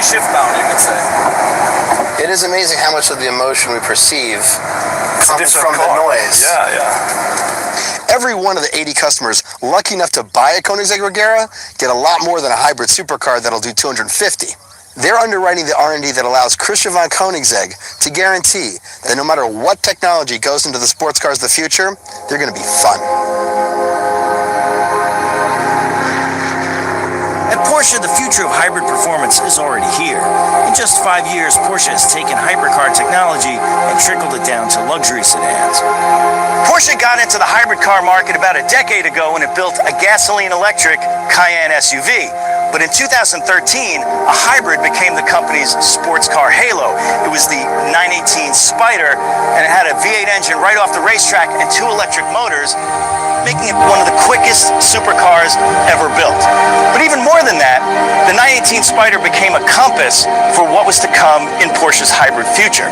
shift-bound, you could say. It is amazing how much of the emotion we perceive comes from car. the noise. Yeah. Every one of the 80 customers lucky enough to buy a Koenigsegg Regera get a lot more than a hybrid supercar that'll do 250. They're underwriting the R&D that allows Christian von Koenigsegg to guarantee that no matter what technology goes into the sports cars of the future, they're going to be fun. At Porsche, the future of hybrid performance is already here. In just 5 years, Porsche has taken hypercar technology and trickled it down to luxury sedans. Porsche got into the hybrid car market about a decade ago when it built a gasoline-electric Cayenne SUV. But in 2013, a hybrid became the company's sports car halo. It was the 918 Spider, and it had a V8 engine right off the racetrack and 2 electric motors, making it one of the quickest supercars ever built. But even more than that, the 918 Spider became a compass for what was to come in Porsche's hybrid future.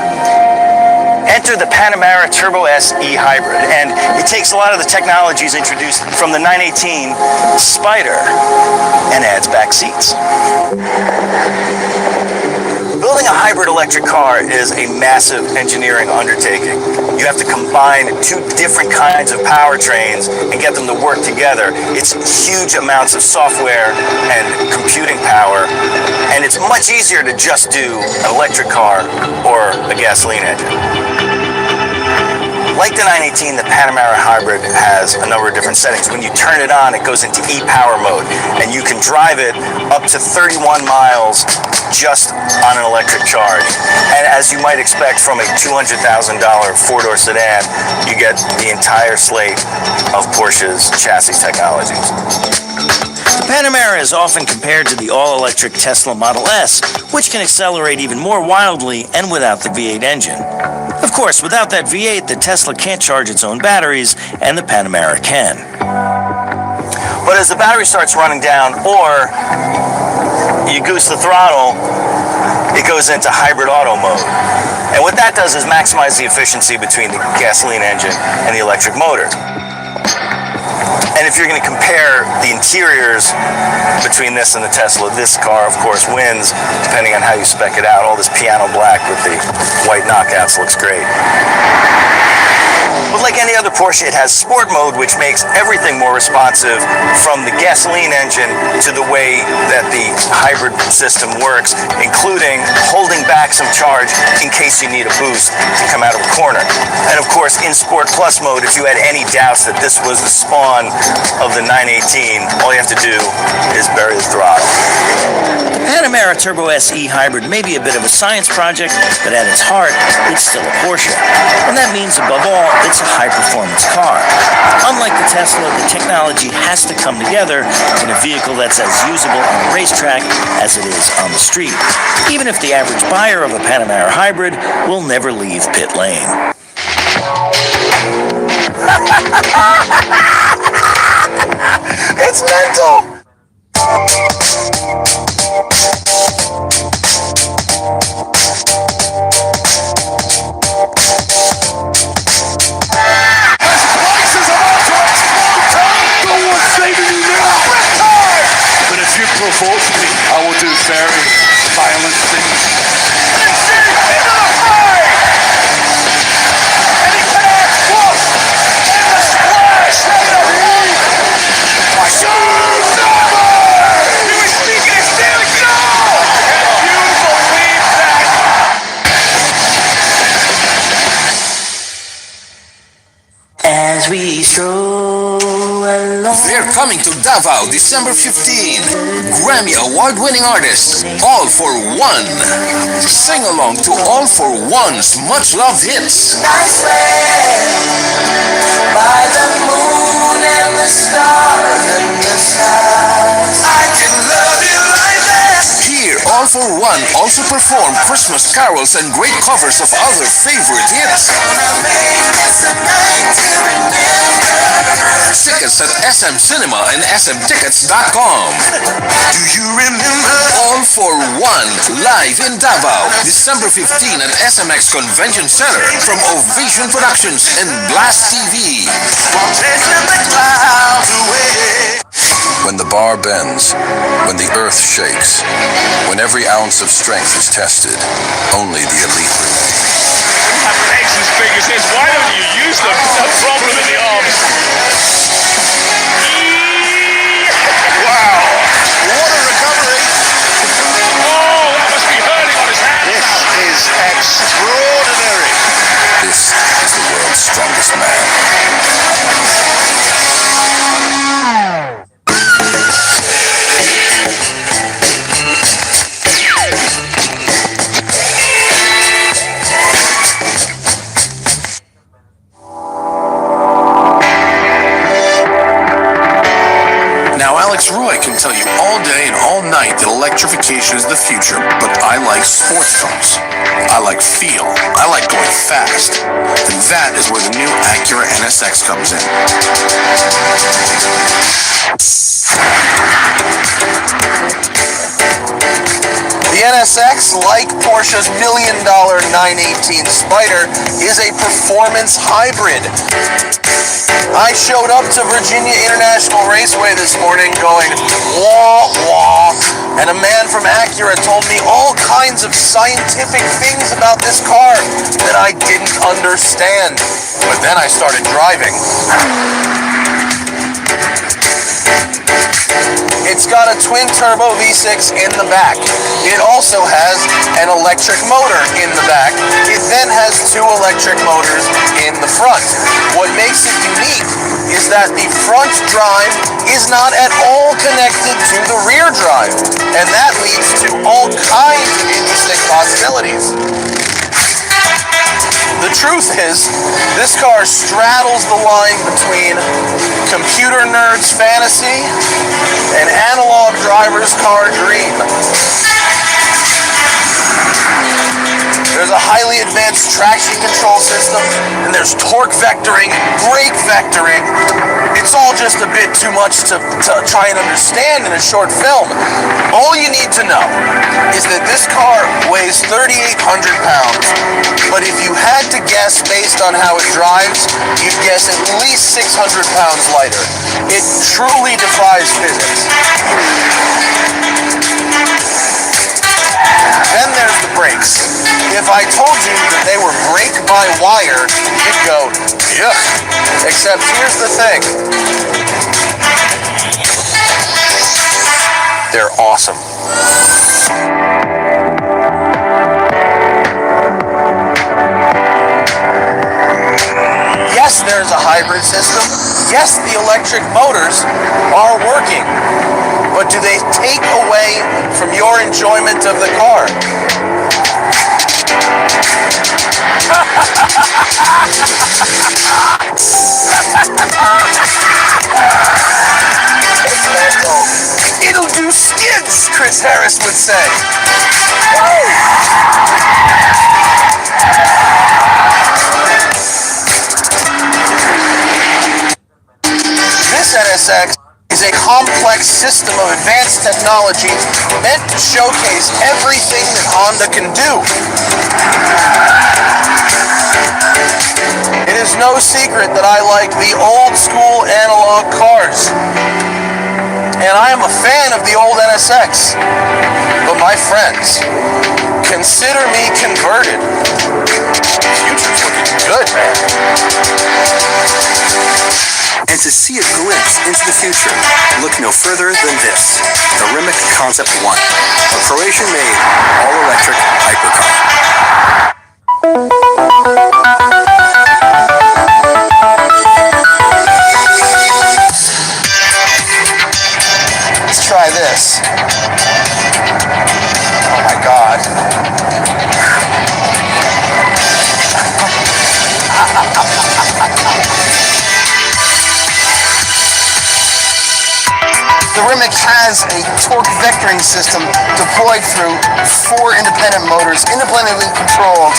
Enter the Panamera Turbo SE Hybrid, and it takes a lot of the technologies introduced from the 918 Spider and adds back seats. Building a hybrid electric car is a massive engineering undertaking. You have to combine 2 different kinds of powertrains and get them to work together. It's huge amounts of software and computing power, and it's much easier to just do an electric car or a gasoline engine. Like the 918, the Panamera Hybrid has a number of different settings. When you turn it on, it goes into e-power mode, and you can drive it up to 31 miles just on an electric charge. And as you might expect from a $200,000 four-door sedan, you get the entire slate of Porsche's chassis technologies. The Panamera is often compared to the all-electric Tesla Model S, which can accelerate even more wildly and without the V8 engine. Of course, without that V8, the Tesla can't charge its own batteries, and the Panamera can. But as the battery starts running down, or you goose the throttle, it goes into hybrid auto mode. And what that does is maximize the efficiency between the gasoline engine and the electric motor. And if you're going to compare the interiors between this and the Tesla, this car, of course, wins, depending on how you spec it out. All this piano black with the white knockouts looks great. But like any other Porsche, it has sport mode, which makes everything more responsive, from the gasoline engine to the way that the hybrid system works, including holding back some charge in case you need a boost to come out of a corner. And of course, in Sport Plus mode, if you had any doubts that this was the spawn of the 918, all you have to do is bury the throttle. The Panamera Turbo SE Hybrid may be a bit of a science project, but at its heart, it's still a Porsche. And that means, above all, it's a high-performance car. Unlike the Tesla, the technology has to come together in a vehicle that's as usable on a racetrack as it is on the street, even if the average buyer of a Panamera Hybrid will never leave pit lane. It's mental! Provoke me, I will do very violent things. As we stroll along. They're coming to Davao December 15. Grammy Award-winning artists, All for One. Sing along to All for One's much-loved hits. Nice way, by the moon and the stars and the stars. I can love you like that. Here, All for One also perform Christmas carols and great covers of other favorite hits. Tickets at SM Cinema and smtickets.com. Do you remember? All for One, live in Davao, December 15 at SMX Convention Center from Ovation Productions and Blast TV. While chasing the clouds away. When the bar bends, when the earth shakes, when every ounce of strength is tested, only the elite remain. Have legs as big as this. Why don't you use them? No problem in the arms. Wow. What a recovery. Oh, that must be hurting on his hands. This is extraordinary. This is the world's strongest man. Now, Alex Roy can tell you all day and all night that electrification is the future, but I like sports cars. I like feel. I like going fast. And that is where the new Acura NSX comes in. The NSX, like Porsche's $1 million 918 Spider, is a performance hybrid. I showed up to Virginia International Raceway this morning going, wah, wah, and a man from Acura told me all kinds of scientific things about this car that I didn't understand. But then I started driving. It's got a twin-turbo V6 in the back. It also has an electric motor in the back. It then has two electric motors in the front. What makes it unique is that the front drive is not at all connected to the rear drive, and that leads to all kinds of interesting possibilities. The truth is, this car straddles the line between computer nerd's fantasy and analog driver's car dream. There's a highly advanced traction control system, and there's torque vectoring and brake vectoring. It's all just a bit too much to try and understand in a short film. All you need to know is that this car weighs 3,800 pounds, but if you had to guess based on how it drives, you'd guess at least 600 pounds lighter. It truly defies physics. Then there's the brakes. If I told you that they were brake-by-wire, you'd go, yuck. Except here's the thing. They're awesome. Yes, there's a hybrid system. Yes, the electric motors are working. But do they take away from your enjoyment of the car? It'll do skids, Chris Harris would say. This NSX is a complex system of advanced technology meant to showcase everything that Honda can do. It is no secret that I like the old school analog cars. And I am a fan of the old NSX. But my friends, consider me converted. The future's looking good, man. And to see a glimpse into the future, look no further than this, the Rimac Concept 1, a Croatian-made, all-electric hypercar. Let's try this. Oh my God. The Rimac has a torque vectoring system deployed through 4 independent motors, independently controlled.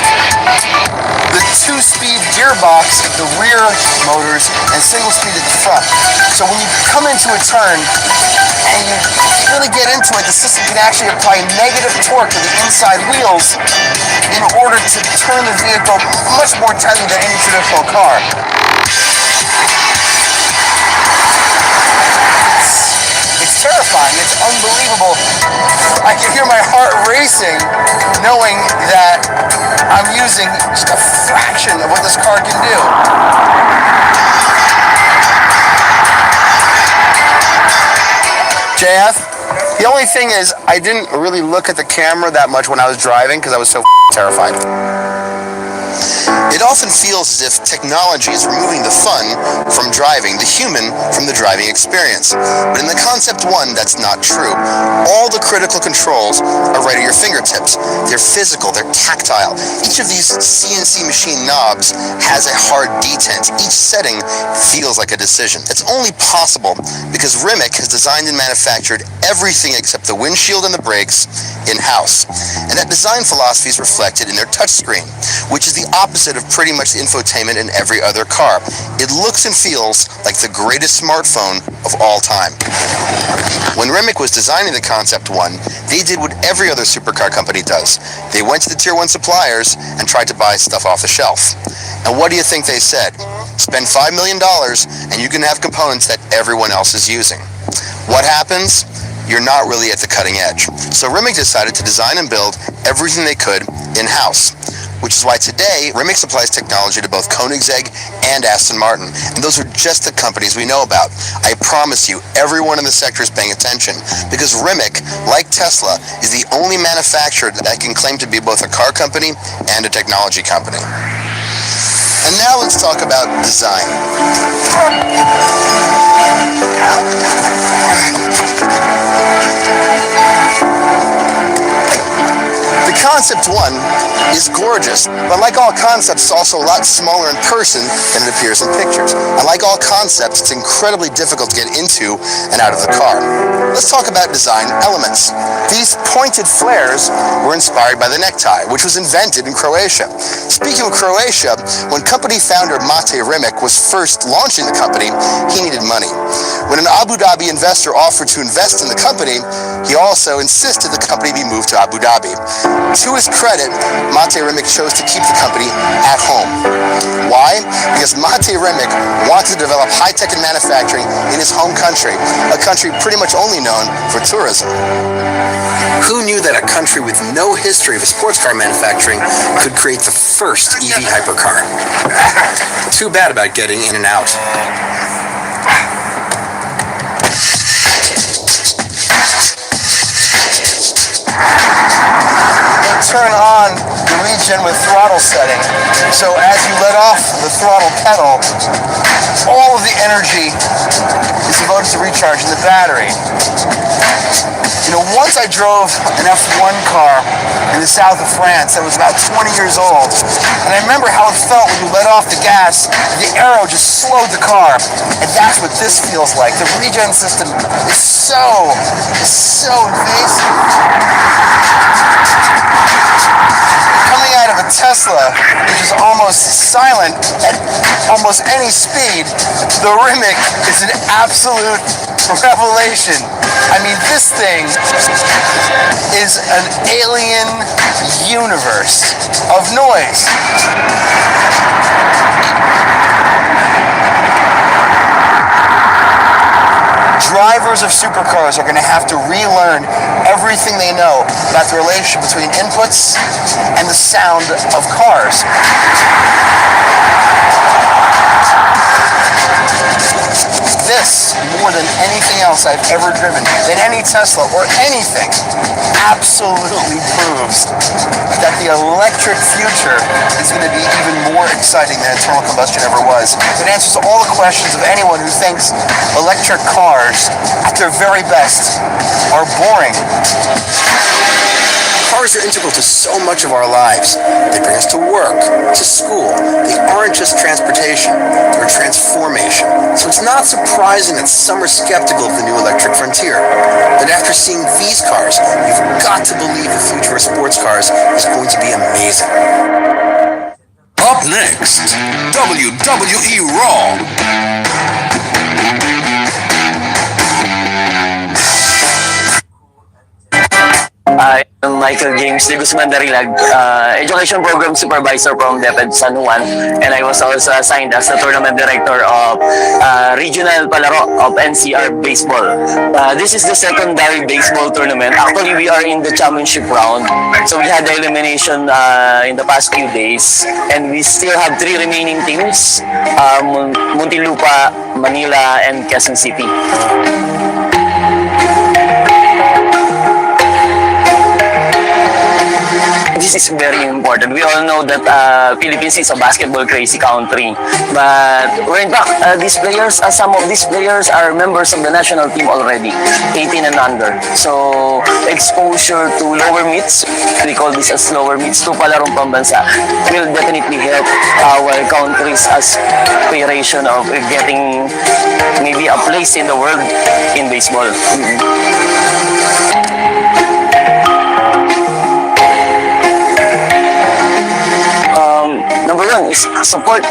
The 2-speed gearbox at the rear motors and single speed at the front. So when you come into a turn and you really get into it, the system can actually apply negative torque to the inside wheels in order to turn the vehicle much more tightly than any traditional car. terrifying. It's unbelievable. I can hear my heart racing knowing that I'm using just a fraction of what this car can do. JF, the only thing is I didn't really look at the camera that much when I was driving because I was so terrified. It often feels as if technology is removing the fun from driving, the human from the driving experience. But in the Concept One, that's not true. All the critical controls are right at your fingertips. They're physical, they're tactile. Each of these CNC machine knobs has a hard detent. Each setting feels like a decision. It's only possible because Rimac has designed and manufactured everything except the windshield and the brakes in-house. And that design philosophy is reflected in their touchscreen, which is the opposite of pretty much the infotainment in every other car. It looks and feels like the greatest smartphone of all time. When Rimac was designing the Concept One, they did what every other supercar company does. They went to the Tier 1 suppliers and tried to buy stuff off the shelf. And what do you think they said? Spend $5 million and you can have components that everyone else is using. What happens? You're not really at the cutting edge. So Rimac decided to design and build everything they could in-house, which is why today Rimac supplies technology to both Koenigsegg and Aston Martin. And those are just the companies we know about. I promise you, everyone in the sector is paying attention because Rimac, like Tesla, is the only manufacturer that can claim to be both a car company and a technology company. And now let's talk about design. The Concept One is gorgeous, but like all concepts, it's also a lot smaller in person than it appears in pictures. And like all concepts, it's incredibly difficult to get into and out of the car. Let's talk about design elements. These pointed flares were inspired by the necktie, which was invented in Croatia. Speaking of Croatia, when company founder Mate Rimac was first launching the company, he needed money. When an Abu Dhabi investor offered to invest in the company, he also insisted the company be moved to Abu Dhabi. To his credit, Mate Rimac chose to keep the company at home. Why? Because Mate Rimac wanted to develop high-tech and manufacturing in his home country, a country pretty much only known for tourism. Who knew that a country with no history of sports car manufacturing could create the first EV hypercar? Too bad about getting in and out. Turn on the regen with throttle setting. So as you let off the throttle pedal, all of the energy is devoted to recharging the battery. You know, once I drove an F1 car in the south of France that was about 20 years old, and I remember how it felt when you let off the gas, the aero just slowed the car, and that's what this feels like. The regen system is so invasive. Coming out of a Tesla, which is almost silent at almost any speed, the Rimac is an absolute revelation. I mean, this thing is an alien universe of noise. Drivers of supercars are going to have to relearn everything they know about the relationship between inputs and the sound of cars. This, more than anything else I've ever driven, than any Tesla or anything, absolutely proves that the electric future is going to be even more exciting than internal combustion ever was. It answers all the questions of anyone who thinks electric cars, at their very best, are boring. Cars are integral to so much of our lives. They bring us to work, to school. They aren't just transportation, they're transformation. So it's not surprising that some are skeptical of the new electric frontier. But after seeing these cars, you've got to believe the future of sports cars is going to be amazing. Up next, WWE Raw. I'm Michael James de Guzman Darilag, Education Program Supervisor from DepEd San Juan, and I was also assigned as the Tournament Director of Regional Palaro of NCR Baseball. This is the secondary baseball tournament. Actually, we are in the championship round, so we had the elimination in the past few days, and we still have 3 remaining teams, Muntinlupa, Manila, and Quezon City. This is very important. We all know that Philippines is a basketball crazy country, but in fact, some of these players are members of the national team already, 18 and under. So exposure to lower meets, we call this as lower meets, to palarong pambansa, will definitely help our country's aspiration of getting maybe a place in the world in baseball. Number 1 is support.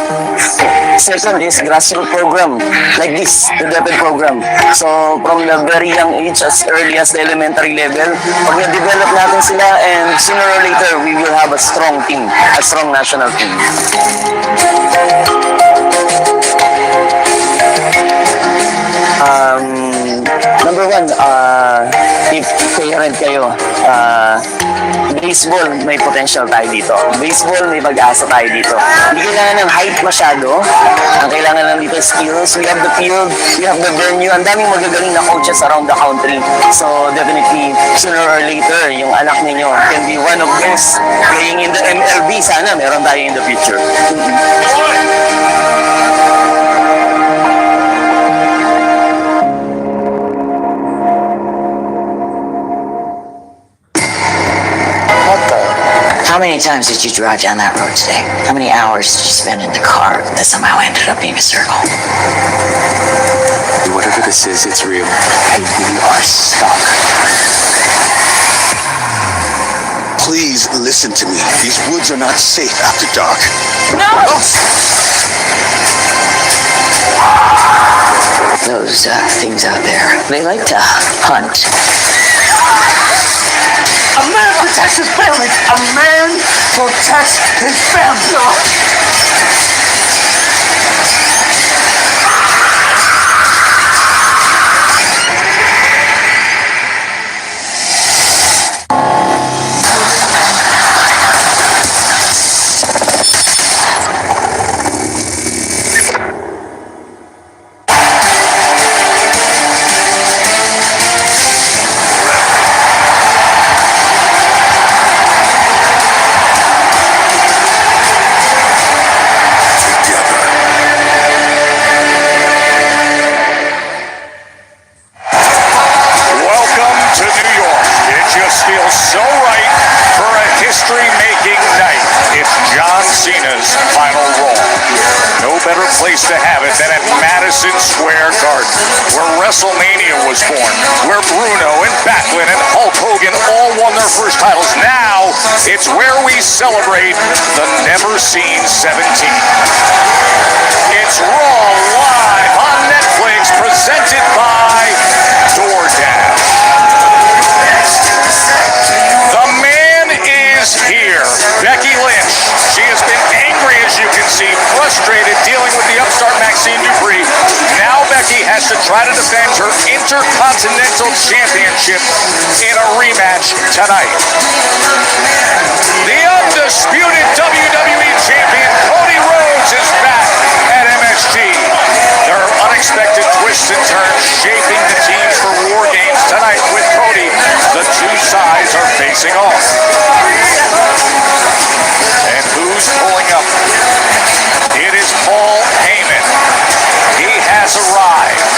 Second is grassroots program like this, the DepEd program. So from the very young age, as early as the elementary level, pag na-develop natin sila, and sooner or later, we will have a strong team, a strong national team. Number 1, if parent kayo, baseball, may potential tayo dito. Baseball, may pag-asa tayo dito. Hindi kailangan ng height masyado. Ang kailangan lang dito skills. We have the field, we have the venue. Ang daming magagaling na coaches around the country. So definitely, sooner or later, yung anak ninyo can be one of those playing in the MLB. Sana meron tayo in the future. How many times did you drive down that road today? How many hours did you spend in the car that somehow ended up being a circle? Whatever this is, it's real. And we are stuck. Please listen to me. These woods are not safe after dark. No! Those things out there, they like to hunt. A man protects his family. A man protects his family. So right for a history-making night. It's John Cena's final roll. No better place to have it than at Madison Square Garden, where WrestleMania was born, where Bruno and Backlund and Hulk Hogan all won their first titles. Now, it's where we celebrate the never-seen 17. It's Raw live on Netflix, presented by DoorDash. The man is here, Becky Lynch. She has been angry, as you can see, frustrated, dealing with the upstart Maxine Dupree. Now Becky has to try to defend her Intercontinental Championship in a rematch tonight. The undisputed WWE Champion Cody Rhodes is back at MSG. There are unexpected twists and turns shaping the teams for War Games tonight with Cody. The two sides are facing off. And who's pulling up? It is Paul Heyman. He has arrived.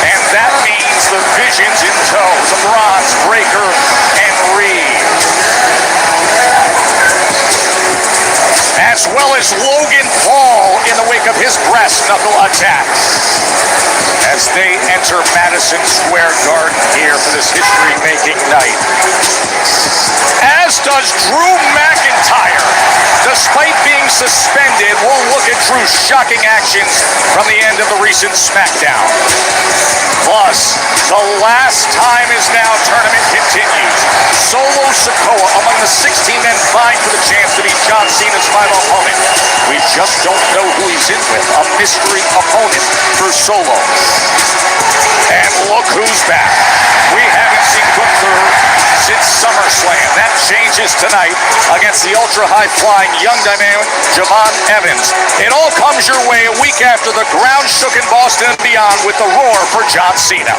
And that means the Vision's in tow. The Bronze Breaker and Reed. As well as Logan Paul in the wake of his brass knuckle attack. As they enter Madison Square Garden here for this history-making night. As does Drew McIntyre. Despite being suspended, we'll look at Drew's shocking actions from the end of the recent SmackDown. Plus, the last time is now tournament continues. Solo Sikoa among the 16 men vying for the chance to be John Cena's final opponent. We just don't know who he's in with, a mystery opponent for Solo. And look who's back. We haven't seen Gunther since SummerSlam. That changes tonight against the ultra-high-flying young dynamic Javon Evans. It all comes your way a week after the ground shook in Boston and beyond with the roar for John Cena.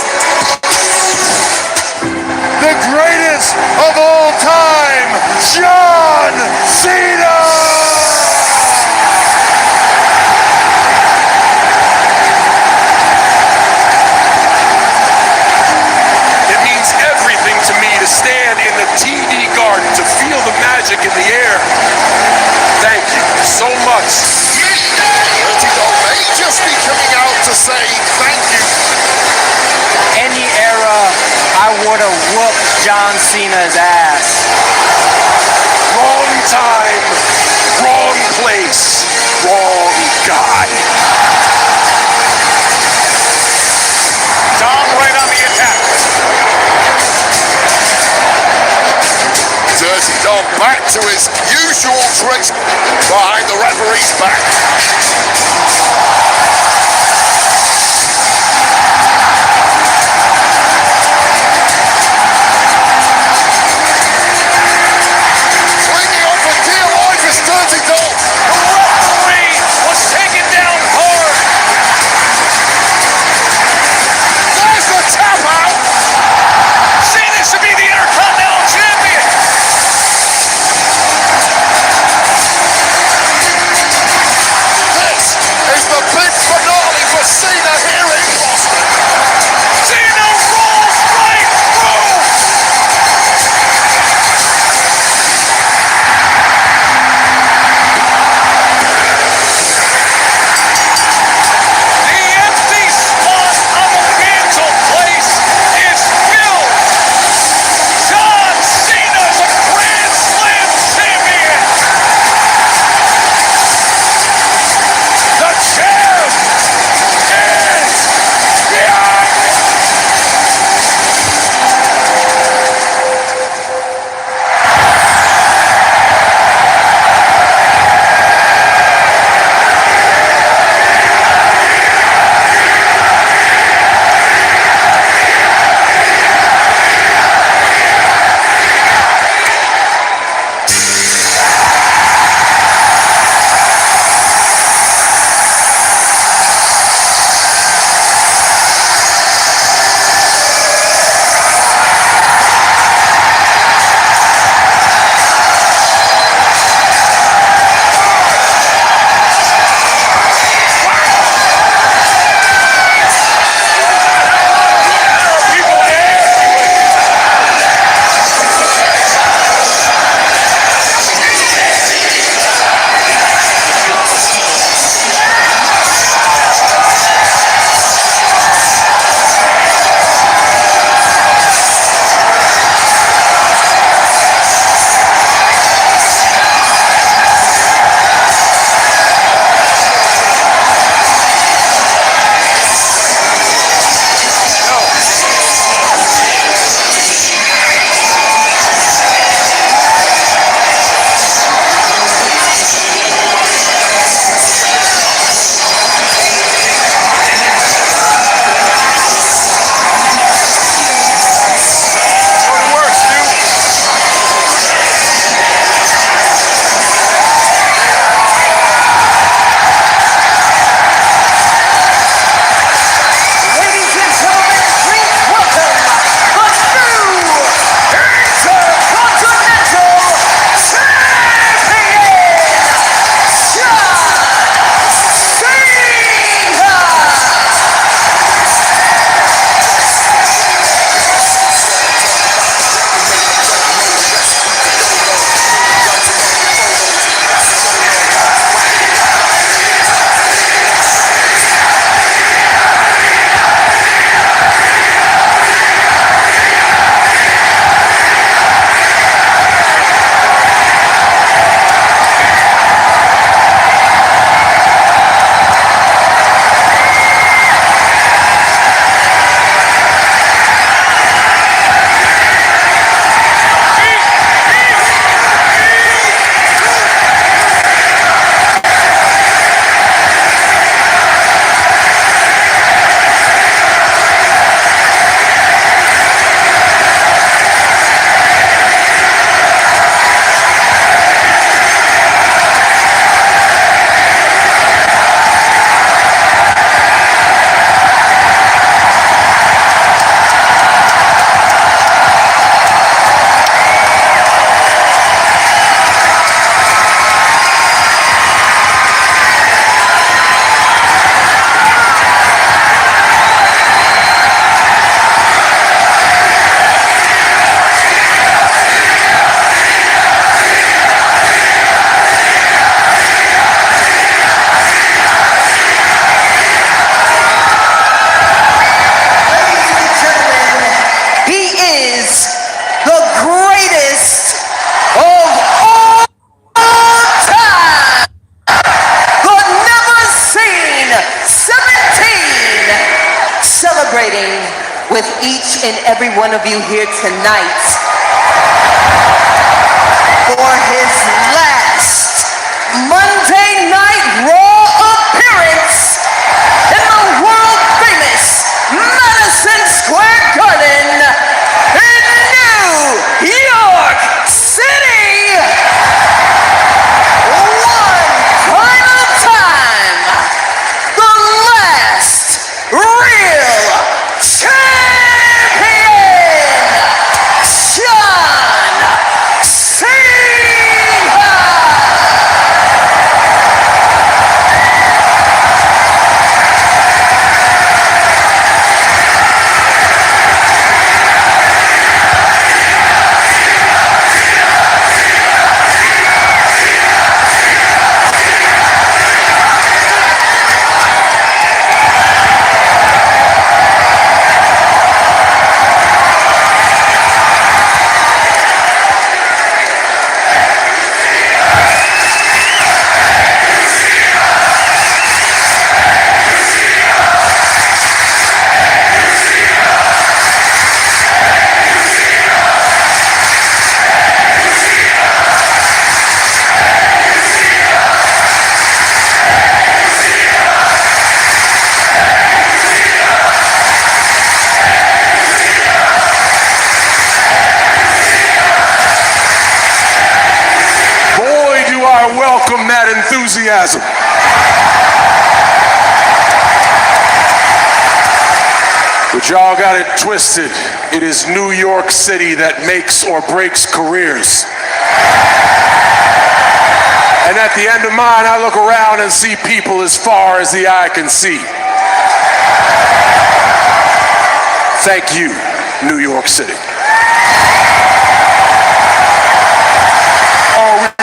The greatest of all time, John Cena! It means everything to me to stand in the TD Garden, to feel the magic in the air. Thank you so much. Vertigo may just be coming out to say thank you. Any era, I would have whooped John Cena's ass. Wrong time, wrong place, wrong guy. Dom right on the attack. Dirty Dom back to his usual tricks behind the referee's back. Swinging off a dear life is Dirty Dom. The referee was taken down hard. There's the tap out. Cena should be the Intercontinental Champion. This is the big finale. each and every one of you here tonight for his last Monday Night Raw appearance in the world-famous Madison Square Garden in New York City. One final time, the last real champion, John Cena. Welcome that enthusiasm. But y'all got it twisted. It is New York City that makes or breaks careers. And at the end of mine, I look around and see people as far as the eye can see. Thank you, New York City.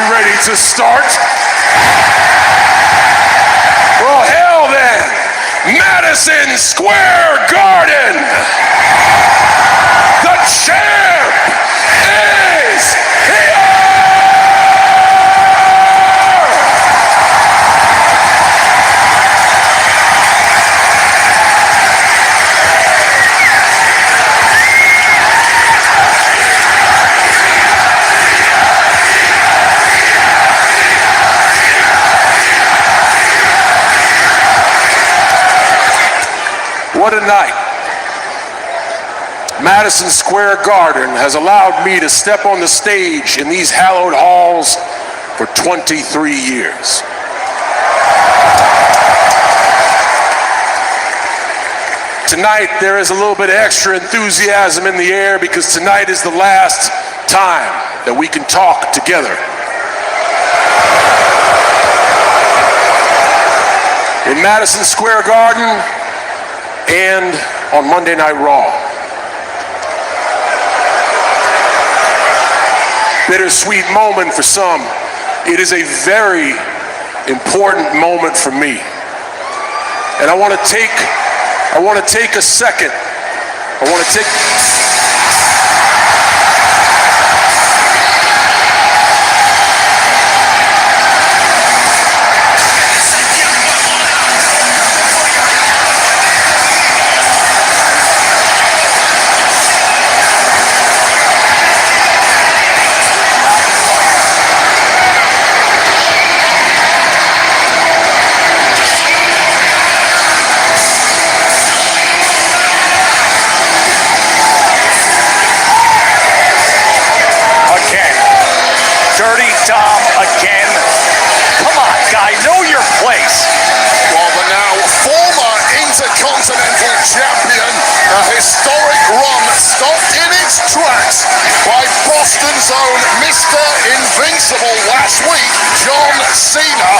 Ready to start? Well, hell then, Madison Square Garden. The champ is here. What a night. Madison Square Garden has allowed me to step on the stage in these hallowed halls for 23 years. Tonight, there is a little bit of extra enthusiasm in the air because tonight is the last time that we can talk together. In Madison Square Garden, and on Monday Night Raw. Bittersweet moment for some. It is a very important moment for me. And I want to take a second. Dirty Dom again. Come on, guy, know your place. Well, but now former Intercontinental Champion, a historic run stopped in its tracks by Boston's own Mr. Invincible last week, John Cena.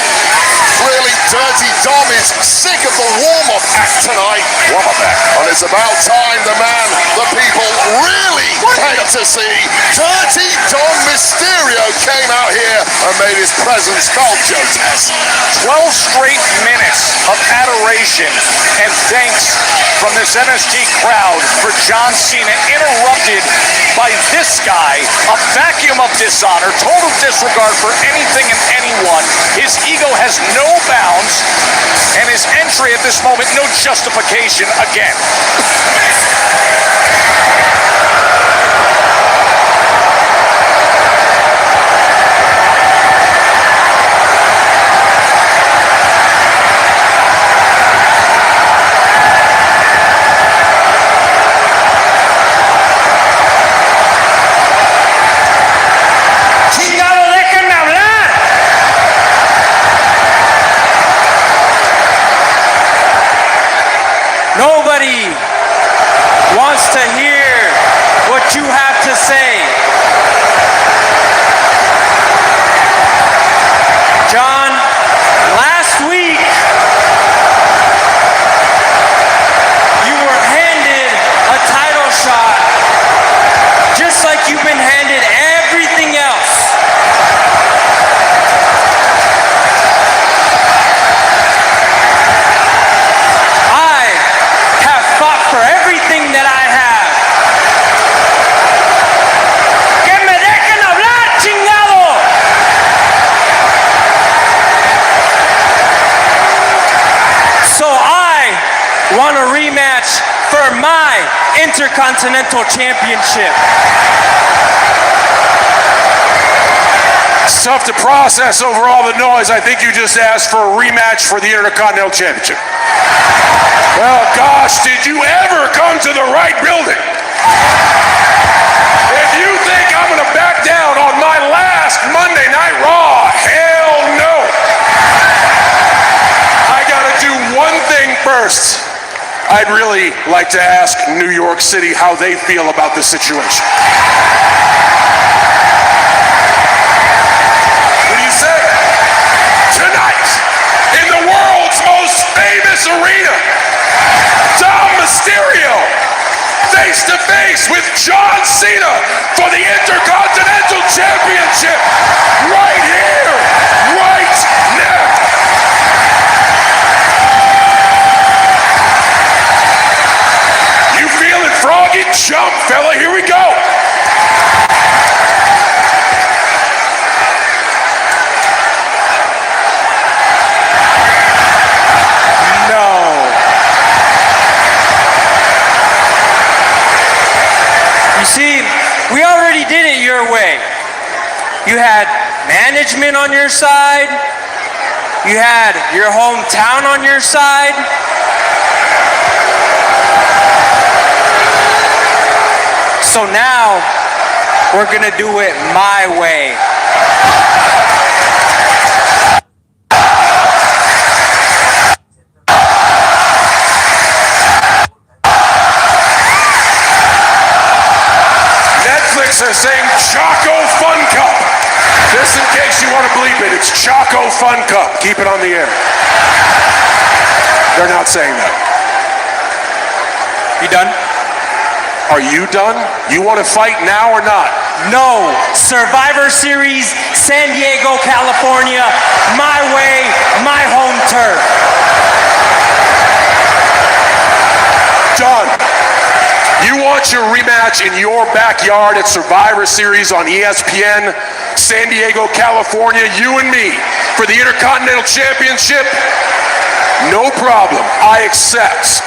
Clearly, Dirty Dom is sick of the warm-up act tonight. Warm-up act. And it's about time the man the people really came to see, Dirty Dom Mysterio, came out here and made his presence felt, Joe Tess. 12 straight minutes of adoration and thanks from this NXT crowd for John Cena, interrupted by this guy, a vacuum of dishonor, total disregard for anything and anyone. His ego has no no bounds, and his entry at this moment, no justification again. Nobody wants to hear what you have to say. John, last week, you were handed a title shot, just like you've been handed everything else. For everything that I have. Que me dejen hablar, chingado. So I want a rematch for my Intercontinental Championship. It's tough to process over all the noise. I think you just asked for a rematch for the Intercontinental Championship. Well, gosh, did you ever come to the right building? If you think I'm going to back down on my last Monday Night Raw, hell no. I got to do one thing first. I'd really like to ask New York City how they feel about this situation. What do you say? Tonight, in the world's most famous arena, Dom Mysterio, face to face with John Cena for the Intercontinental Championship, right here, right now. You feeling froggy? Jump, fella, here we go. See, we already did it your way. You had management on your side. You had your hometown on your side. So now, we're gonna do it my way. They're saying Choco Fun Cup. Just in case you want to bleep it, it's Choco Fun Cup. Keep it on the air. They're not saying that. You done? Are you done? You want to fight now or not? No. Survivor Series, San Diego, California. My way, my home turf. Done. You want your rematch in your backyard at Survivor Series on ESPN, San Diego, California, you and me, for the Intercontinental Championship? No problem. I accept.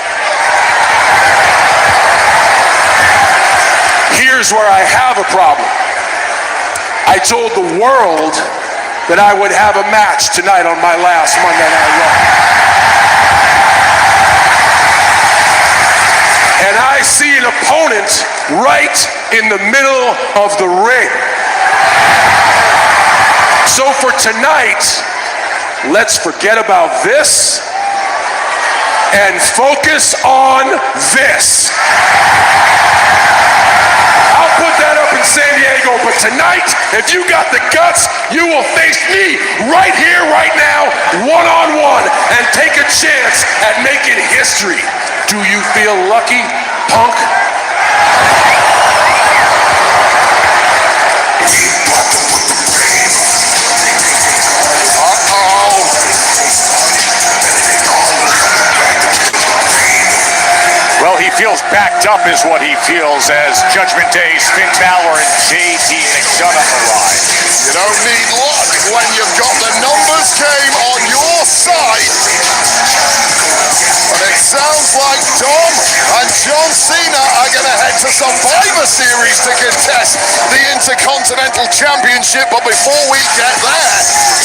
Here's where I have a problem. I told the world that I would have a match tonight on my last Monday Night Raw. And I see an opponent right in the middle of the ring. So for tonight, let's forget about this and focus on this. I'll put that up in San Diego, but tonight, if you got the guts, you will face me right here, right now, one-on-one, and take a chance at making history. Do you feel lucky, punk? Well, he feels backed up is what he feels as Judgment Day's Finn Balor and JD McDonough arrive. You don't need luck when you've got the numbers game on your your side. And it sounds like Dom and John Cena are going to head to Survivor Series to contest the Intercontinental Championship. But before we get there,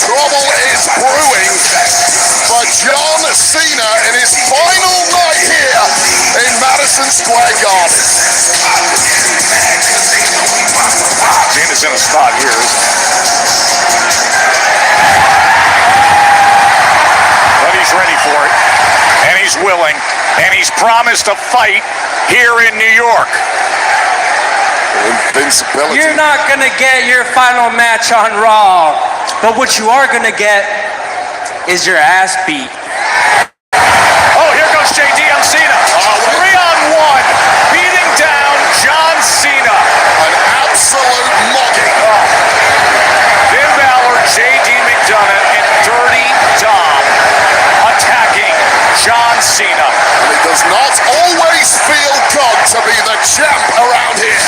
trouble is brewing for John Cena in his final night here in Madison Square Garden. Cena's in a spot here. But he's ready for it. And he's willing. And he's promised a fight here in New York. Invincibility. You're not going to get your final match on Raw. But what you are going to get is your ass beat. Oh, here goes JD on Cena. 3-on-1. Beating down John Cena. An absolute mugging. Finn Balor, JD McDonough, and Dirty Dom attacking John Cena. And it does not always feel good to be the champ around here.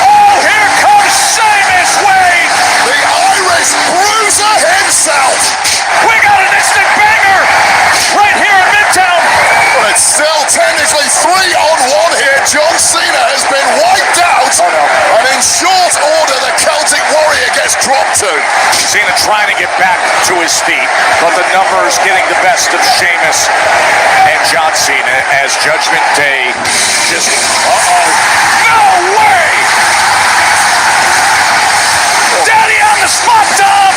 Oh, here comes Sheamus Wade. The Irish bruiser himself. We got an instant banger right here in Midtown. But it's still technically 3-on-1 here. John Cena has been wiped out. Oh, no. And in short order, the Celtic Warrior gets dropped to. Cena trying to get back to his feet, but the numbers getting the best of Sheamus and John Cena as Judgment Day just, no way! Daddy on the spot, Dom!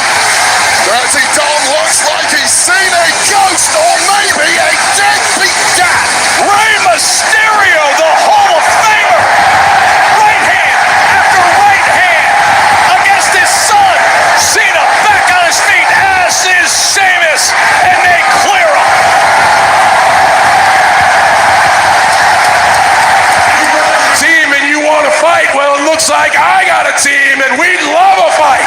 Dirty Dom looks like he's seen a ghost or maybe a deadbeat dad. Rey Mysterio, the Hall of Famer! Right hand after right hand against his son. Cena back on his feet, as is Sheamus, and they clear him. Team, and you want to fight? Well, it looks like I got a team, and we'd love a fight.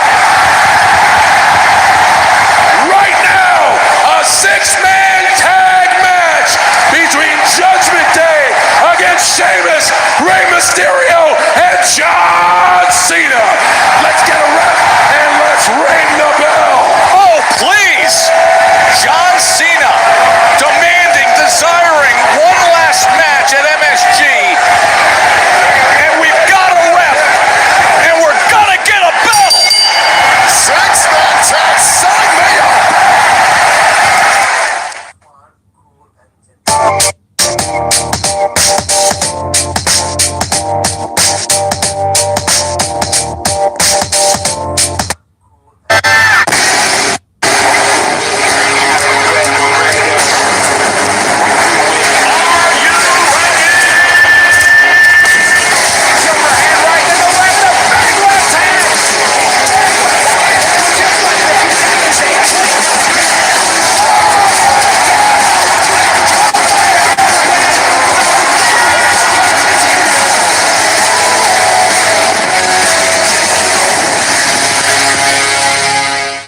Right now, a 6-man tag match between Judgment Day against Sheamus, Rey Mysterio, and John Cena. Let's get a rep and let's ring the bell. Oh, please! John Cena demanding, desiring one last match at MSG. And we've got a rep. And we're gonna get a belt. 6-man tag, sign me up.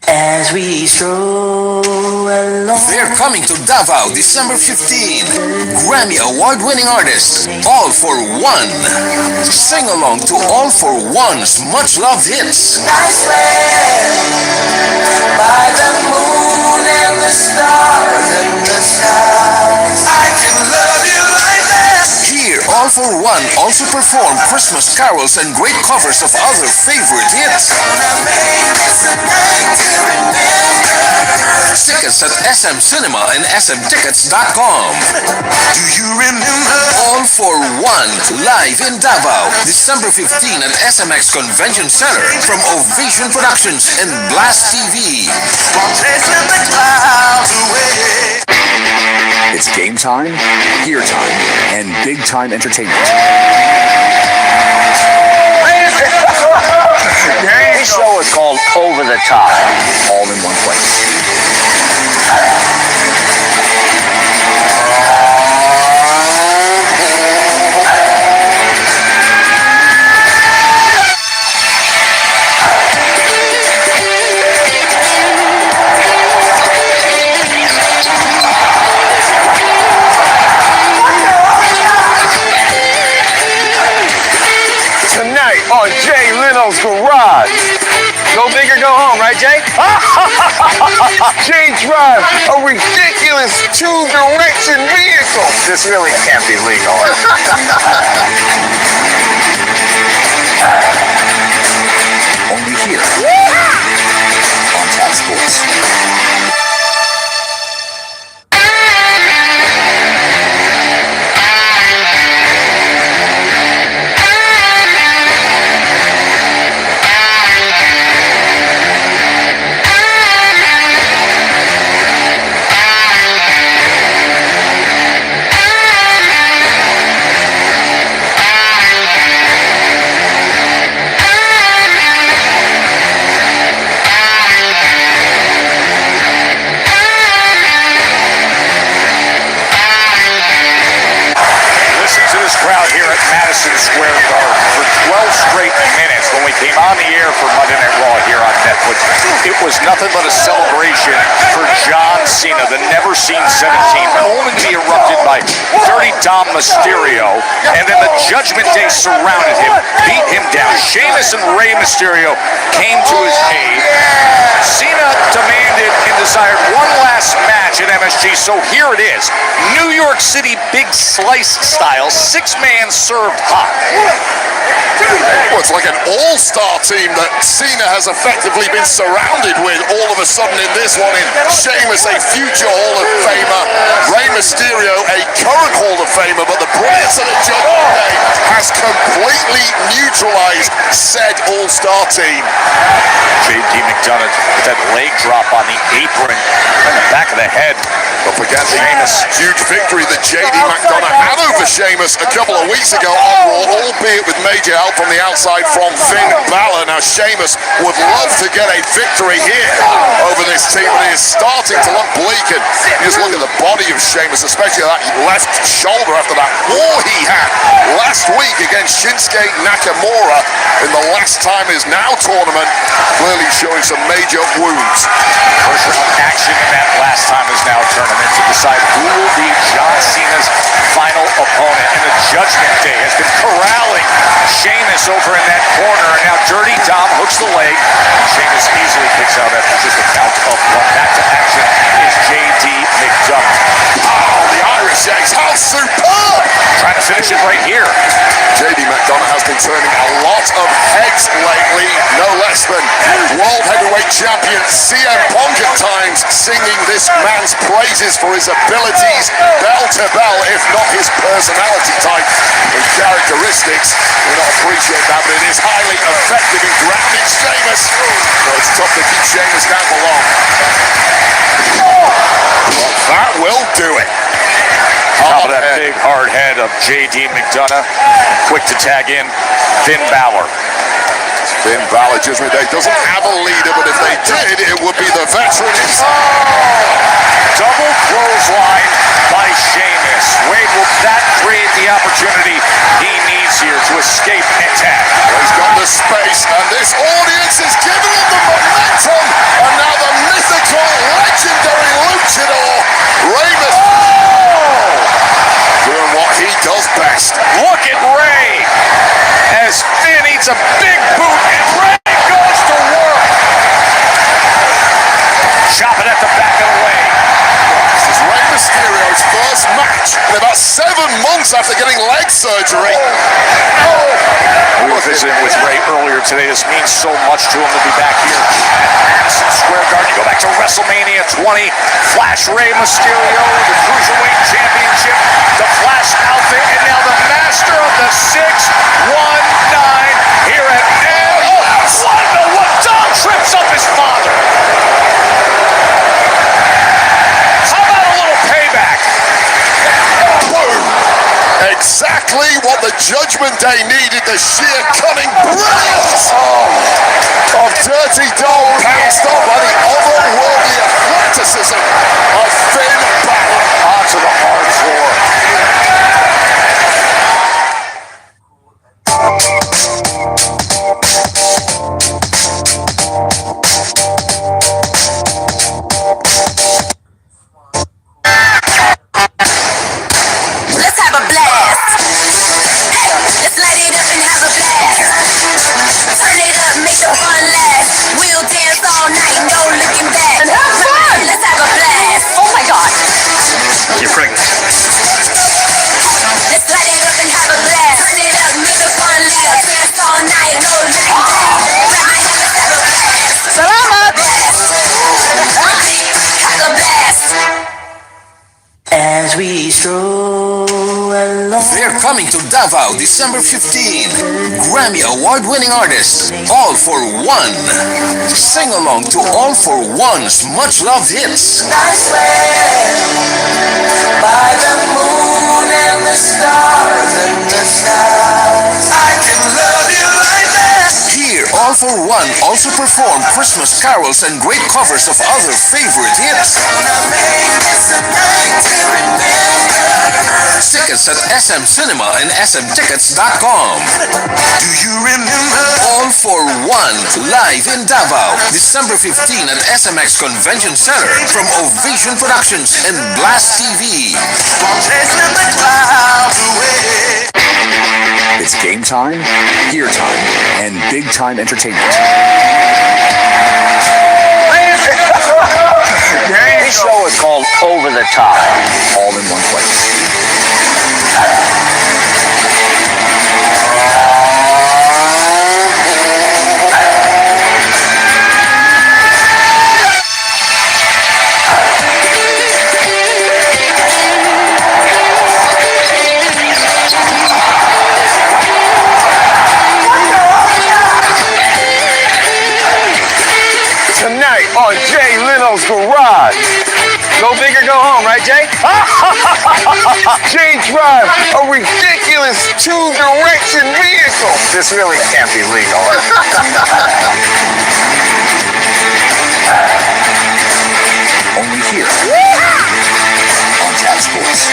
As we stroll along. They're coming to Davao December 15. Grammy Award-winning artists, All for One. Sing along to All for One's much-loved hits. I swear by the moon and the stars and the stars, I can love you like that. Here, All for One also perform Christmas carols and great covers of other favorite hits. Tickets at SM Cinema and smtickets.com. Do you remember? All for One, live in Davao, December 15 at SMX Convention Center from Ovation Productions and Blast TV. Chasing the clouds away. It's game time, gear time, and big time entertainment. This show is called Over the Top. All in one place. Tonight on Jay Leno's Garage. make her go home, right, Jay? Jay drives a ridiculous two-direction vehicle. This really can't be legal. Only here on Tap Sports. Crowd here at Madison Square Garden for 12 straight minutes when we came on the air for Monday Night Raw here on Netflix. It was nothing but a celebration for John Cena, the never-seen 17, only to be erupted by Dirty Dom Mysterio, and then the Judgment Day surrounded him, beat him down. Sheamus and Rey Mysterio came to his aid. Cena demanded and desired one last match at MSG, so here it is. New York City Big Slice style, six-man served hot. Well, it's like an all-star team that Cena has effectively been surrounded with all of a sudden in this one. In Sheamus, a future Hall of Famer. Rey Mysterio, a current Hall of Famer. But the brilliance of the Judgment Day has completely neutralized said all-star team. J.D. McDonough with that leg drop on the apron in the back of the head. Don't forget the huge victory that J.D. McDonough had over Sheamus a couple of weeks ago on Raw, albeit with major help from the outside from Finn Balor. Now Sheamus would love to get a victory here over this team, but it is starting to look bleak. And you just look at the body of Sheamus, especially that left shoulder after that war he had last week against Shinsuke Nakamura in the last time is now tournament, clearly showing some major wounds. First round action in that last time is now tournament to decide who will be John Cena's final opponent. And the Judgment Day has been corralling Sheamus over in that corner. And now Dirty Dom hooks the leg. And Sheamus easily kicks out after just a count of one. Back to action is J.D. McDonough. Oh, the Irish Yanks, how superb! Trying to finish it right here. J.D. McDonough has been turning a lot of heads lately, no less than World Heavyweight Champion CM Punk at times singing this man's praises for his abilities, bell to bell, if not his personality type and characteristics. We don't appreciate that, but it is highly effective in grounding Sheamus. So it's tough to keep Sheamus down for long. But that will do it. Top of that big hard head of J.D. McDonough. Quick to tag in Finn Balor. Finn Balor, Judgment Day doesn't have a leader, but if they did, it would be the veteran himself. Double clothesline by Sheamus. Wade, will that create the opportunity he needs here to escape and tag? Well, he's got the space, and this audience is giving him the momentum. And now the mythical, legendary luchador, Rey Mysterio, doing what he does best. Look at Rey as Finn eats a big boot, and Rey goes to work. Chop it at the back of the leg. This is Rey Mysterio's first match in about 7 months after getting leg surgery. We were visiting with Rey earlier today. This means so much to him to be back here at Madison Square Garden. You go back to WrestleMania 20. Flash Rey Mysterio, the Cruiserweight Championship, the Flash outfit, and now the master of the 619 here at what? Dom trips up his father. How about a little payback? Boom! Exactly what the Judgment Day needed, the sheer cunning brilliance of Dirty Dom, pounced on by the otherworldly athleticism of Finn Balor. Onto the hard floor. Let's have a blast. Hey, let's light it up and have a blast. Turn it up, make the fun last. We'll dance. to Davao December 15. Grammy Award-winning artists, All for One. Sing along to All for One's much-loved hits. I swear by the moon and the stars and the stars, I can love you like that. Here, All for One also perform Christmas carols and great covers of other favorite hits. Tickets at SM Cinema and smtickets.com. Do you remember? All for One, live in Davao, December 15 at SMX Convention Center from Ovation Productions and Blast TV. Chasing the clouds away. It's game time, gear time, and big time entertainment. This show is called Over the Top. All in one place. Tonight on Jay Leno's Garage. Go big or go home, right, Jay? Jay drives a ridiculous two-direction vehicle. This really can't be legal. Only here on Tap Sports.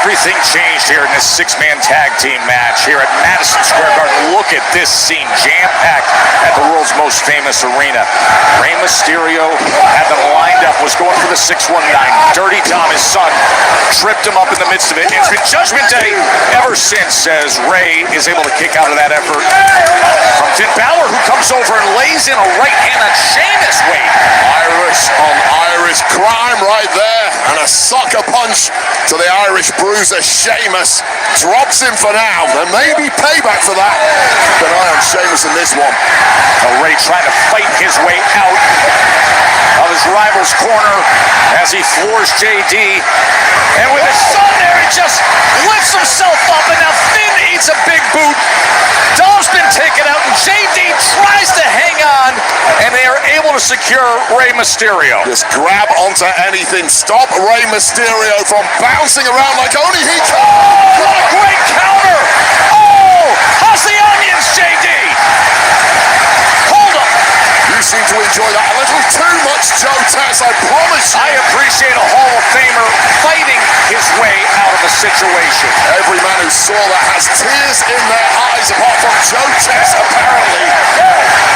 Everything changed here in this six-man tag team match here at Madison Square Garden. Look at this scene, jam-packed at the world's most famous arena. Rey Mysterio had them lined up, was going for the 619. Dirty Dom, his son, tripped him up in the midst of it. It's been Judgment Day ever since, as Rey is able to kick out of that effort. From Finn Balor, who comes over and lays in a right hand on Sheamus. Wait, Irish on Irish crime right there, and a sucker punch to the Irish bruiser Sheamus. Drops him for now. There may be payback for that. Keep an eye on Sheamus in this one. Ray trying to fight his way out of his rival's corner as he floors JD. And with his son there, he just lifts himself up, and now Finn eats a big boot. Dom's been taken out, and JD tries to hang on, and they are able to secure Rey Mysterio. Just grab onto anything. Stop Rey Mysterio from bouncing around like only he can. Oh, what a great counter! Oh, how's the onions, JD? Hold up. You seem to enjoy that a little too much, Joe Tess, I promise you. I appreciate a Hall of Famer fighting his way out of a situation. Every man who saw that has tears in their eyes, apart from Joe Tess, apparently.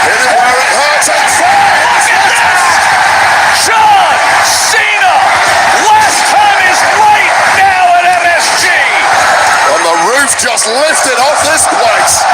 Hit it where it hurts and fire. Look at this! John Cena! Last time is right now at MSG! And the roof just lifted off this place.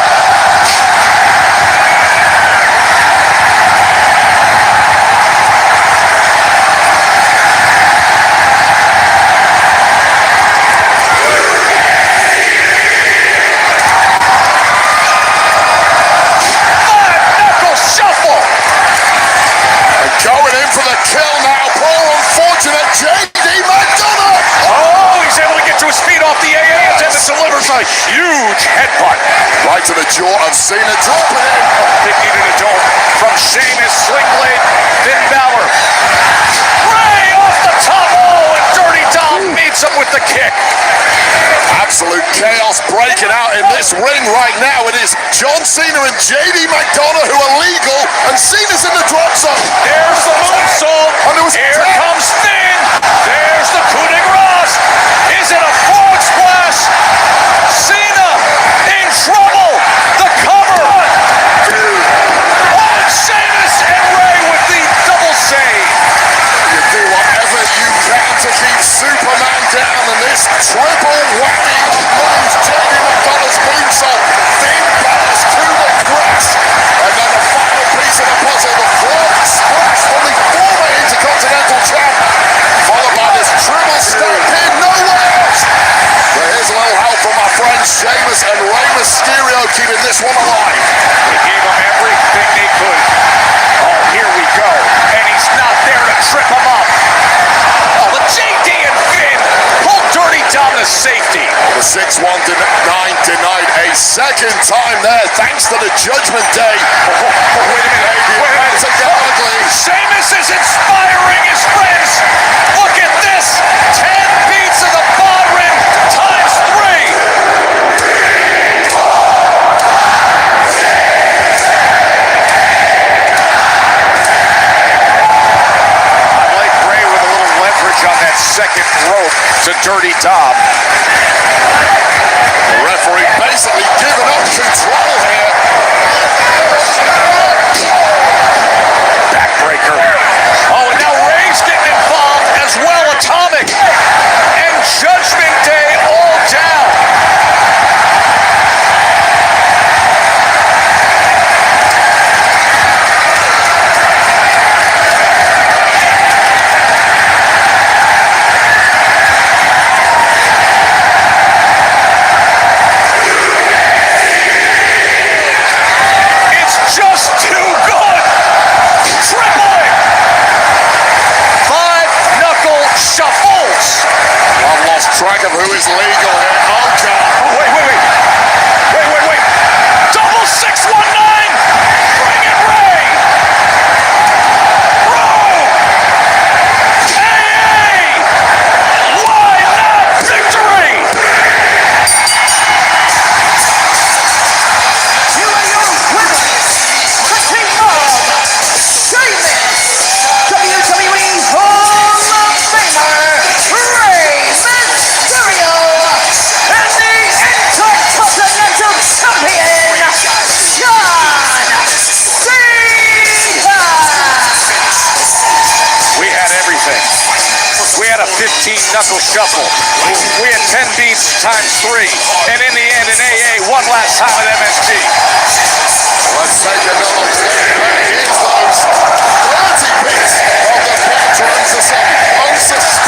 Going in for the kill now, poor unfortunate JD McDonough! Oh, he's able to get to his feet off the AA and delivers a huge headbutt. Right to the jaw of Cena, dropping in. Big knee to the dome from Sheamus, Sling Blade, Finn Balor. Rey off the top, oh, and Dirty Dom meets him with the kick. Absolute chaos breaking out in this ring right now. It is John Cena and JD McDonough who are legal, and Cena's in the drop zone. There's the moonsault. Here comes Finn. There's the coup de grace. Is it a frog splash? Cena in trouble. The cover. Oh, and Sheamus and Rey with the double save. You do whatever you keeping this one alive. They gave him everything they could. Oh, here we go. And he's not there to trip him up. Oh, but JD and Finn pull Dirty Dom to safety. The 6-1 denied a second time there, thanks to the Judgment Day. Wait a minute. Sheamus is inspiring his friends. Look at this. 10 beats of the Bodhrán times 3. Bray with a little leverage on that second rope to Dirty Dom. The referee basically giving up control here. Backbreaker. Oh, and now Ray's getting involved as well. Atomic and Judgment Day all down. It's just too good. Tripling. 5-knuckle shuffles. I've lost track of who is legal here. Oh, God. Oh, wait. Double 619. Bring it, Ray. Row. AA. Why not victory? You are your winners, the King of Sheamus, WWE's Hall of Famer, Rey Mysterio, and the Intercontinental Champion, John Cena. We had everything. We had a 15-knuckle shuffle. We had 10 beats times 3. And in the end, an AA one last time at MSG. Let's take another look. Here's those 30 beats of the veterans of some unsuspecting